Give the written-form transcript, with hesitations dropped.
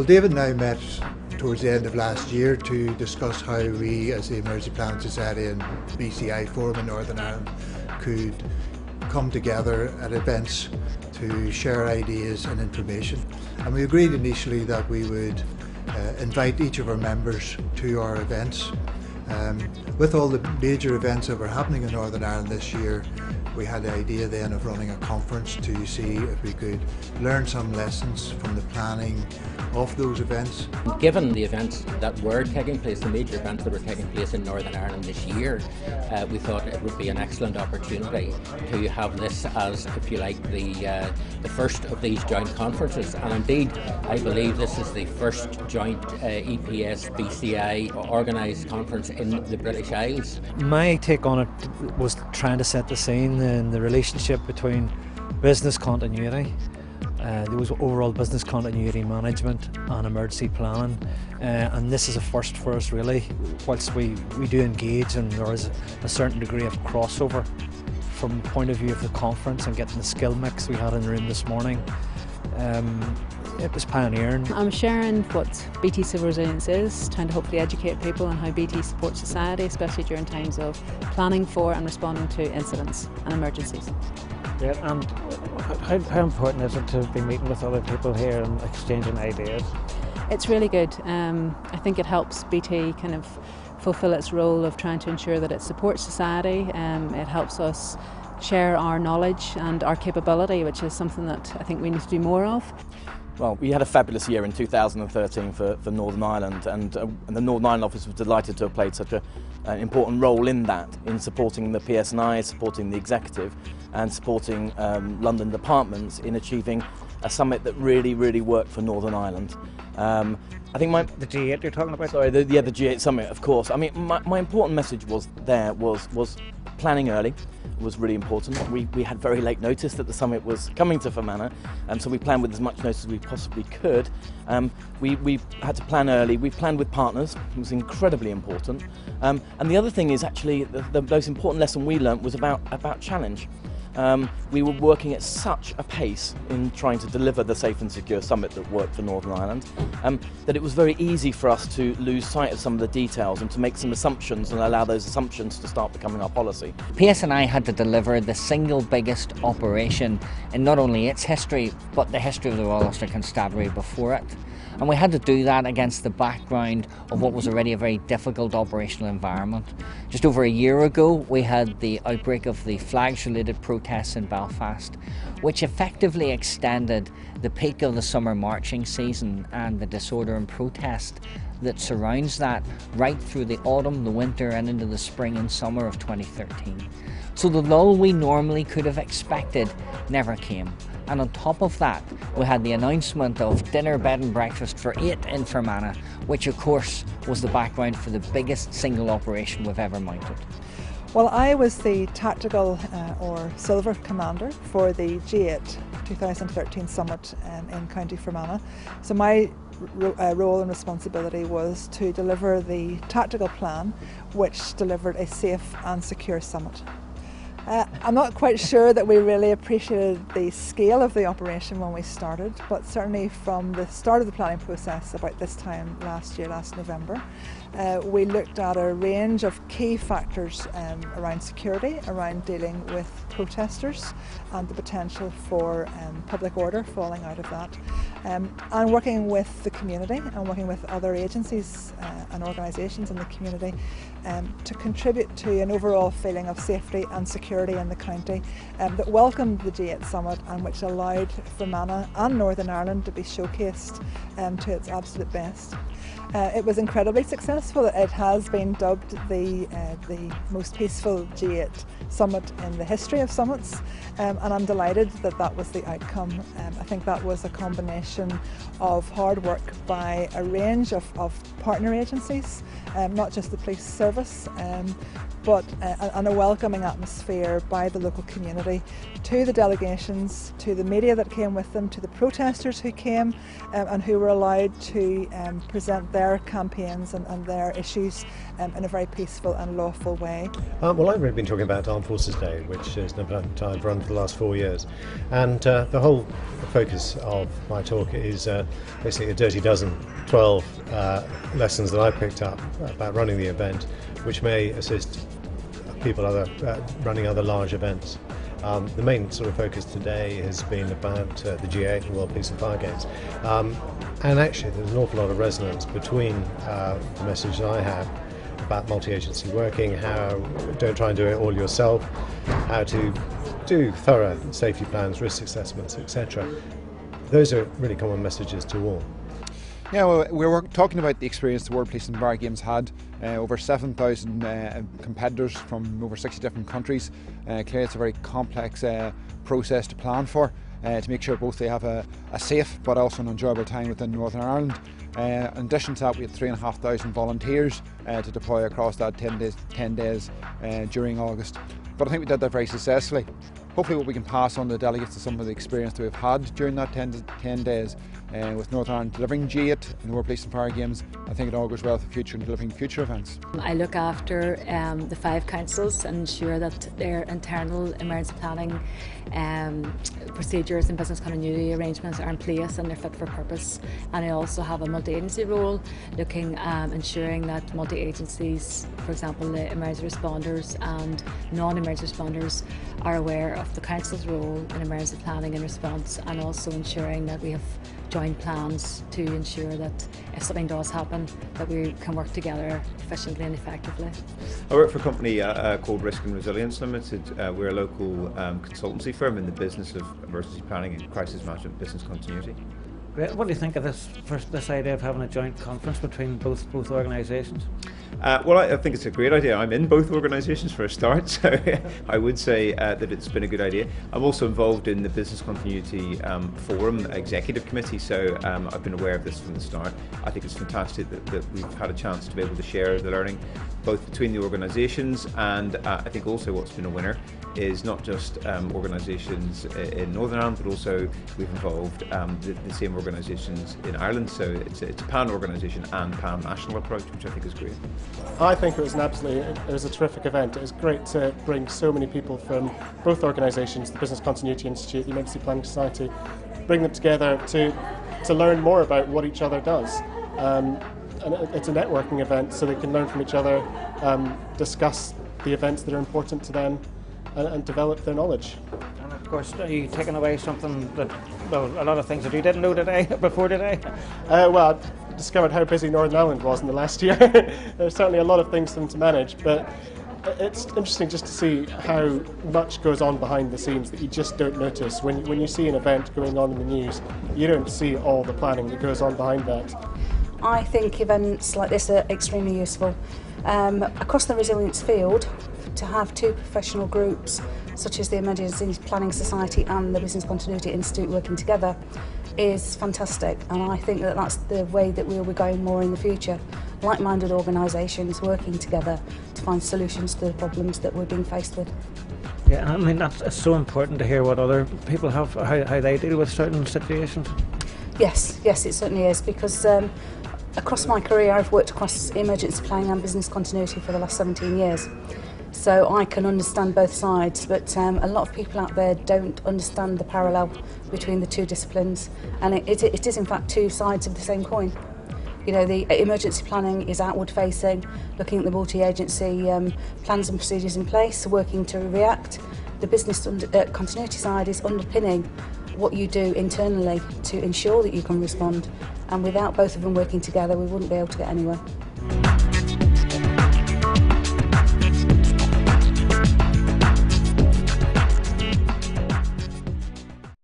Well, David and I met towards the end of last year to discuss how we, as the Emergency Planning Society and BCI Forum in Northern Ireland, could come together at events to share ideas and information. And we agreed initially that we would invite each of our members to our events. With all the major events that were happening in Northern Ireland this year, we had the idea then of running a conference to see if we could learn some lessons from the planning of those events. Given the events that were taking place, the major events that were taking place in Northern Ireland this year, we thought it would be an excellent opportunity to have this as, if you like, the first of these joint conferences. And indeed, I believe this is the first joint EPS-BCI organised conference in the British Isles. My take on it was trying to set the scene and the relationship between business continuity, there was overall business continuity management and emergency planning, and this is a first for us really. Whilst we do engage and there is a certain degree of crossover from the point of view of the conference and getting the skill mix we had in the room this morning, it was pioneering. I'm sharing what BT Civil Resilience is, trying to hopefully educate people on how BT supports society, especially during times of planning for and responding to incidents and emergencies. Yeah, and how important is it to be meeting with other people here and exchanging ideas? It's really good. I think it helps BT kind of fulfil its role of trying to ensure that it supports society. It helps us share our knowledge and our capability, which is something that I think we need to do more of. Well, we had a fabulous year in 2013 for Northern Ireland, and the Northern Ireland office was delighted to have played such an important role in that, in supporting the PSNI, supporting the executive and supporting London departments in achieving a summit that really, really worked for Northern Ireland. I think the G8 you're talking about? Sorry, the G8 summit, of course. I mean, my important message was planning early was really important. We had very late notice that the summit was coming to Fermanagh, so we planned with as much notice as we possibly could. We had to plan early. We planned with partners. It was incredibly important. And the other thing is actually the most important lesson we learnt was about challenge. We were working at such a pace in trying to deliver the safe and secure summit that worked for Northern Ireland that it was very easy for us to lose sight of some of the details and to make some assumptions and allow those assumptions to start becoming our policy. PSNI had to deliver the single biggest operation in not only its history but the history of the Royal Ulster Constabulary before it. And we had to do that against the background of what was already a very difficult operational environment. Just over a year ago, we had the outbreak of the flags-related protests in Belfast, which effectively extended the peak of the summer marching season and the disorder and protest that surrounds that right through the autumn, the winter and into the spring and summer of 2013. So the lull we normally could have expected never came. And on top of that, we had the announcement of dinner, bed and breakfast for 8 in Fermanagh, which of course was the background for the biggest single operation we've ever mounted. Well, I was the tactical or silver commander for the G8 2013 summit in County Fermanagh. So my role and responsibility was to deliver the tactical plan which delivered a safe and secure summit. I'm not quite sure that we really appreciated the scale of the operation when we started, but certainly from the start of the planning process about this time last year, last November, we looked at a range of key factors around security, around dealing with protesters and the potential for public order falling out of that, and working with the community and working with other agencies and organisations in the community to contribute to an overall feeling of safety and security in the county that welcomed the G8 summit and which allowed Fermanagh and Northern Ireland to be showcased to its absolute best. It was incredibly successful. It has been dubbed the most peaceful G8 summit in the history of summits, and I'm delighted that that was the outcome. I think that was a combination of hard work by a range of partner agencies, not just the police service, but and a welcoming atmosphere by the local community to the delegations, to the media that came with them, to the protesters who came and who were allowed to present their their campaigns and their issues in a very peaceful and lawful way. Well, I've really been talking about Armed Forces Day, which is an event I've run for the last 4 years, and the whole focus of my talk is basically a dirty dozen, 12 lessons that I picked up about running the event, which may assist people running other large events. The main sort of focus today has been about the G8, the World Peace and Fire Games, and actually there's an awful lot of resonance between the message that I have about multi-agency working, how don't try and do it all yourself, how to do thorough safety plans, risk assessments, etc. Those are really common messages to all. Yeah, well, we were talking about the experience the World Police and Fire Games had. Over 7,000 competitors from over 60 different countries. Clearly it's a very complex process to plan for, to make sure both they have a safe but also an enjoyable time within Northern Ireland. In addition to that, we had 3,500 volunteers to deploy across that 10 days during August. But I think we did that very successfully. Hopefully what we can pass on to the delegates is some of the experience that we've had during that 10 days with Northern Ireland delivering G8 and the World Police and Fire Games. I think it all goes well for the future in delivering future events. I look after the 5 councils and ensure that their internal emergency planning procedures and business continuity arrangements are in place and they're fit for purpose. And I also have a multi-agency role, ensuring that multi-agencies, for example the emergency responders and non-emergency responders, are aware of the council's role in emergency planning and response, and also ensuring that we have joint plans to ensure that if something does happen, that we can work together efficiently and effectively. I work for a company called Risk and Resilience Limited. We're a local consultancy firm in the business of emergency planning and crisis management business continuity. Great. What do you think of this idea of having a joint conference between both organisations? Well, I think it's a great idea. I'm in both organisations for a start, so I would say that it's been a good idea. I'm also involved in the Business Continuity Forum Executive Committee, so I've been aware of this from the start. I think it's fantastic that we've had a chance to be able to share the learning both between the organisations, and I think also what's been a winner is not just organisations in Northern Ireland, but also we've involved the same organisations in Ireland, so it's a pan-organisation and pan-national approach, which I think is great. I think it was a terrific event. It was great to bring so many people from both organisations, the Business Continuity Institute, the Emergency Planning Society, bring them together to learn more about what each other does. And it's a networking event, so they can learn from each other, discuss the events that are important to them, and develop their knowledge. And of course, are you taking away something that, well, a lot of things that you didn't know today, before today? Well, I discovered how busy Northern Ireland was in the last year. There's certainly a lot of things for them to manage, but it's interesting just to see how much goes on behind the scenes that you just don't notice. When you see an event going on in the news, you don't see all the planning that goes on behind that. I think events like this are extremely useful. Across the resilience field, to have 2 professional groups such as the Emergency Planning Society and the Business Continuity Institute working together is fantastic, and I think that that's the way that we'll be going more in the future. Like-minded organisations working together to find solutions to the problems that we're being faced with. Yeah, I mean that's so important to hear what other people have, how they deal with certain situations. Yes, it certainly is, because across my career I've worked across emergency planning and business continuity for the last 17 years. So I can understand both sides, but a lot of people out there don't understand the parallel between the 2 disciplines, and it is in fact 2 sides of the same coin. You know, the emergency planning is outward facing, looking at the multi-agency plans and procedures in place, working to react. The business continuity side is underpinning what you do internally to ensure that you can respond, and without both of them working together we wouldn't be able to get anywhere.